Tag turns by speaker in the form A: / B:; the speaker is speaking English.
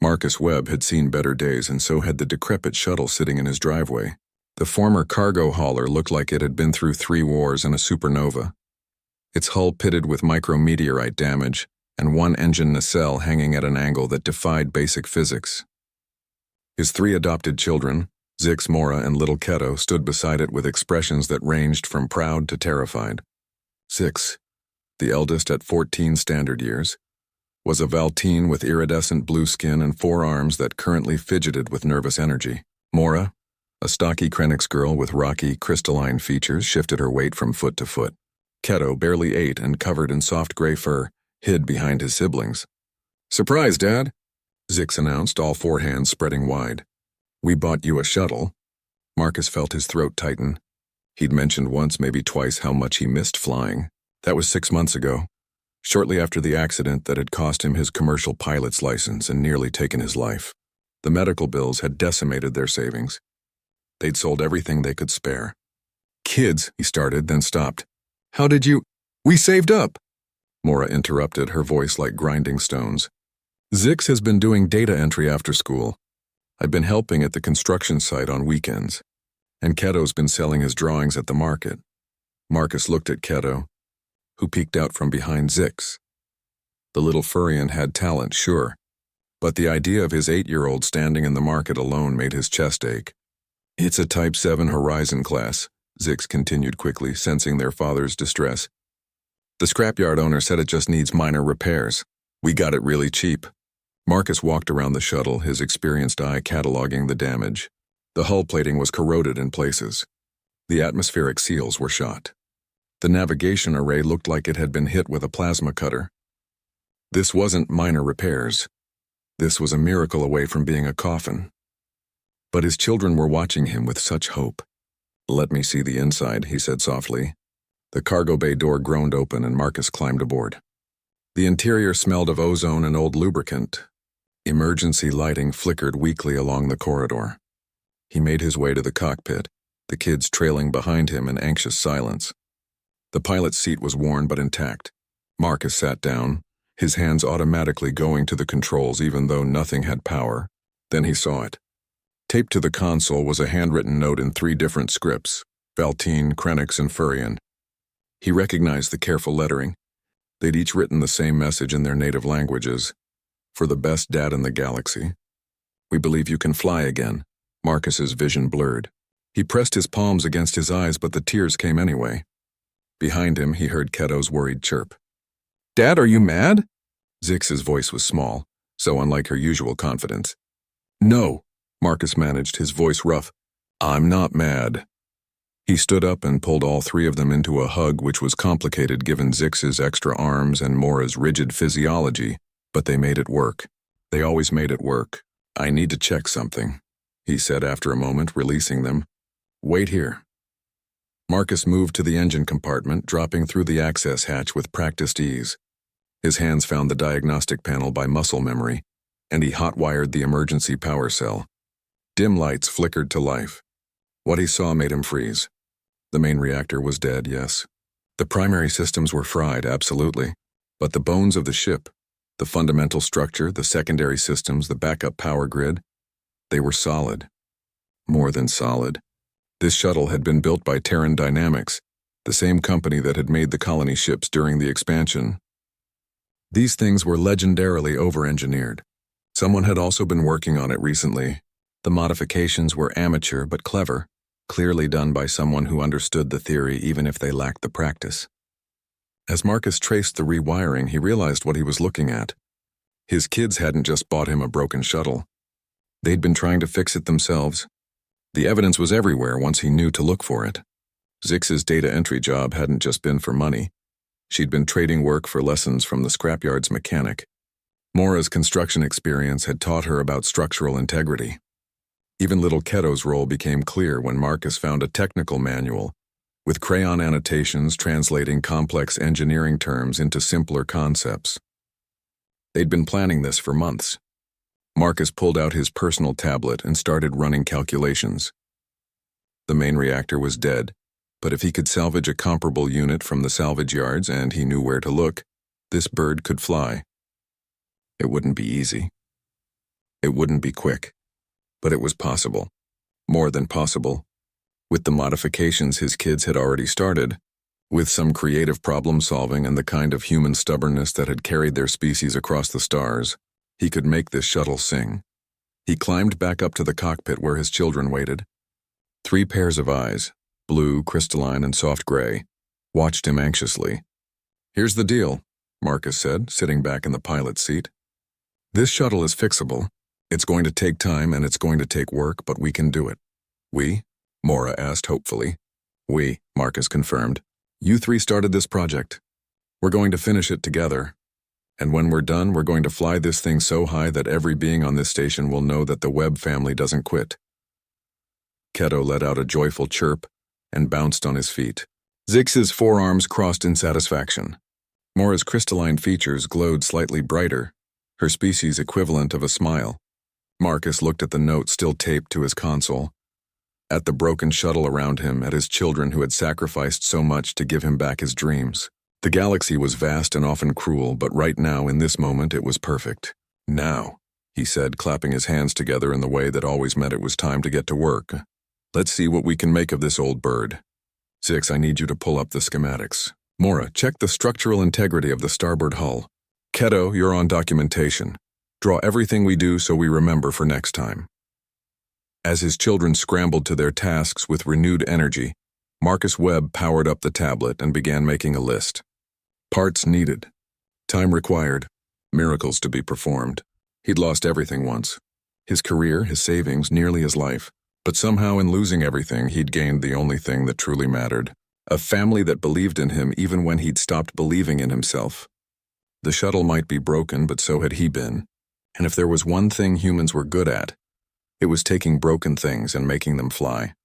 A: Marcus Webb had seen better days, and so had the decrepit shuttle sitting in his driveway. The former cargo hauler looked like it had been through 3 wars and a supernova. Its hull pitted with micrometeorite damage, and one engine nacelle hanging at an angle that defied basic physics. His 3 adopted children, Zix, Mora, and little Keto, stood beside it with expressions that ranged from proud to terrified. Zix, the eldest at 14 standard years, was a Valtine with iridescent blue skin and 4 arms that currently fidgeted with nervous energy. Mora, a stocky Krenix girl with rocky, crystalline features, shifted her weight from foot to foot. Keto, barely 8 and covered in soft gray fur, hid behind his siblings. "Surprise, Dad," Zix announced, all 4 hands spreading wide. "We bought you a shuttle." Marcus felt his throat tighten. He'd mentioned once, maybe twice, how much he missed flying. That was 6 months ago, shortly after the accident that had cost him his commercial pilot's license and nearly taken his life. The medical bills had decimated their savings. They'd sold everything they could spare. "Kids," he started, then stopped. "How did you—" "We saved up," Mora interrupted, her voice like grinding stones. "Zix has been doing data entry after school. I've been helping at the construction site on weekends. And Keto's been selling his drawings at the market." Marcus looked at Keto, who peeked out from behind Zix. The little Furrian had talent, sure, but the idea of his 8-year-old standing in the market alone made his chest ache. "It's a Type 7 Horizon class," Zix continued quickly, sensing their father's distress. "The scrapyard owner said it just needs minor repairs. We got it really cheap." Marcus walked around the shuttle, his experienced eye cataloging the damage. The hull plating was corroded in places. The atmospheric seals were shot. The navigation array looked like it had been hit with a plasma cutter. This wasn't minor repairs. This was a miracle away from being a coffin. But his children were watching him with such hope. "Let me see the inside," he said softly. The cargo bay door groaned open and Marcus climbed aboard. The interior smelled of ozone and old lubricant. Emergency lighting flickered weakly along the corridor. He made his way to the cockpit, the kids trailing behind him in anxious silence. The pilot's seat was worn but intact. Marcus sat down, his hands automatically going to the controls even though nothing had power. Then he saw it. Taped to the console was a handwritten note in 3 different scripts, Valtine, Krenix, and Furrian. He recognized the careful lettering. They'd each written the same message in their native languages. "For the best dad in the galaxy. We believe you can fly again." Marcus's vision blurred. He pressed his palms against his eyes, but the tears came anyway. Behind him, he heard Keto's worried chirp. "Dad, are you mad?" Zix's voice was small, so unlike her usual confidence. "No," Marcus managed, his voice rough. "I'm not mad." He stood up and pulled all 3 of them into a hug, which was complicated given Zix's extra arms and Mora's rigid physiology, but they made it work. They always made it work. "I need to check something," he said after a moment, releasing them. "Wait here." Marcus moved to the engine compartment, dropping through the access hatch with practiced ease. His hands found the diagnostic panel by muscle memory, and he hot-wired the emergency power cell. Dim lights flickered to life. What he saw made him freeze. The main reactor was dead, yes. The primary systems were fried, absolutely. But the bones of the ship, the fundamental structure, the secondary systems, the backup power grid, they were solid. More than solid. This shuttle had been built by Terran Dynamics, the same company that had made the colony ships during the expansion. These things were legendarily over-engineered. Someone had also been working on it recently. The modifications were amateur but clever, clearly done by someone who understood the theory even if they lacked the practice. As Marcus traced the rewiring, he realized what he was looking at. His kids hadn't just bought him a broken shuttle. They'd been trying to fix it themselves. The evidence was everywhere once he knew to look for it. Zix's data entry job hadn't just been for money. She'd been trading work for lessons from the scrapyard's mechanic. Mora's construction experience had taught her about structural integrity. Even little Keto's role became clear when Marcus found a technical manual, with crayon annotations translating complex engineering terms into simpler concepts. They'd been planning this for months. Marcus pulled out his personal tablet and started running calculations. The main reactor was dead, but if he could salvage a comparable unit from the salvage yards and he knew where to look, this bird could fly. It wouldn't be easy. It wouldn't be quick, but it was possible. More than possible. With the modifications his kids had already started, with some creative problem-solving and the kind of human stubbornness that had carried their species across the stars, he could make this shuttle sing. He climbed back up to the cockpit where his children waited. 3 pairs of eyes, blue, crystalline, and soft gray, watched him anxiously. "Here's the deal," Marcus said, sitting back in the pilot's seat. "This shuttle is fixable. It's going to take time and it's going to take work, but we can do it." "We?" Mora asked hopefully. "We," Marcus confirmed. "You 3 started this project. We're going to finish it together. And when we're done, we're going to fly this thing so high that every being on this station will know that the Webb family doesn't quit." Keto let out a joyful chirp and bounced on his feet. Zix's forearms crossed in satisfaction. Mora's crystalline features glowed slightly brighter, her species equivalent of a smile. Marcus looked at the note still taped to his console, at the broken shuttle around him, at his children who had sacrificed so much to give him back his dreams. The galaxy was vast and often cruel, but right now, in this moment, it was perfect. "Now," he said, clapping his hands together in the way that always meant it was time to get to work. "Let's see what we can make of this old bird. Zix, I need you to pull up the schematics. Mora, check the structural integrity of the starboard hull. Keto, you're on documentation. Draw everything we do so we remember for next time." As his children scrambled to their tasks with renewed energy, Marcus Webb powered up the tablet and began making a list. Parts needed. Time required. Miracles to be performed. He'd lost everything once. His career, his savings, nearly his life. But somehow in losing everything, he'd gained the only thing that truly mattered. A family that believed in him even when he'd stopped believing in himself. The shuttle might be broken, but so had he been. And if there was one thing humans were good at, it was taking broken things and making them fly.